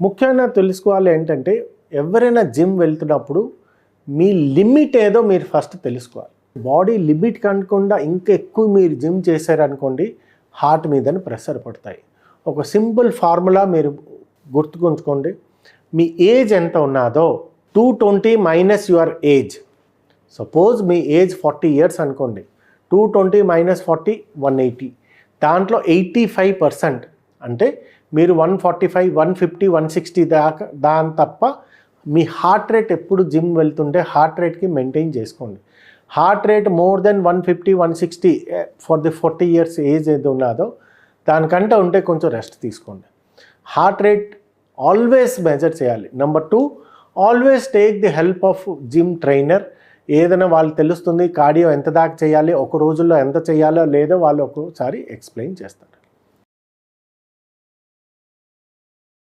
ముఖ్యంగా తెలుసుకోవాలి ఏంటంటే ఎవరైనా జిమ్ వెళ్తున్నప్పుడు మీ లిమిట్ ఏదో మీరు ఫస్ట్ తెలుసుకోవాలి. బాడీ లిమిట్ కనకుండా ఇంకా ఎక్కువ మీరు జిమ్ చేశారనుకోండి హార్ట్ మీదని ప్రెషర్ పడతాయి. ఒక సింపుల్ ఫార్ములా మీరు గుర్తుకుంచుకోండి. మీ ఏజ్ ఎంత ఉన్నదో 220 minus your age. Suppose me age 40 years అనుకోండి, 220 మైనస్ 40 180. దాంట్లో 85% అంటే మీరు 145 150 160 దాకా దాని తప్ప మీ హార్ట్ రేట్ ఎప్పుడు జిమ్ వెళ్తుంటే హార్ట్ రేట్కి మెయింటైన్ చేసుకోండి. Heart rate more than 150 160 for the 40 years age ఏది ఉన్నదో దానికంటే ఉంటే కొంచెం రెస్ట్ తీసుకోండి. హార్ట్ రేట్ ఆల్వేస్ మెజర్ చేయాలి. Number 2, always take the help of gym trainer. ఏదైనా వాళ్ళు తెలుస్తుంది కార్డియో ఎంత దాకా చేయాలి, ఒక రోజుల్లో ఎంత చేయాలో లేదో వాళ్ళు ఒక్కోసారి ఎక్స్ప్లెయిన్ చేస్తారు.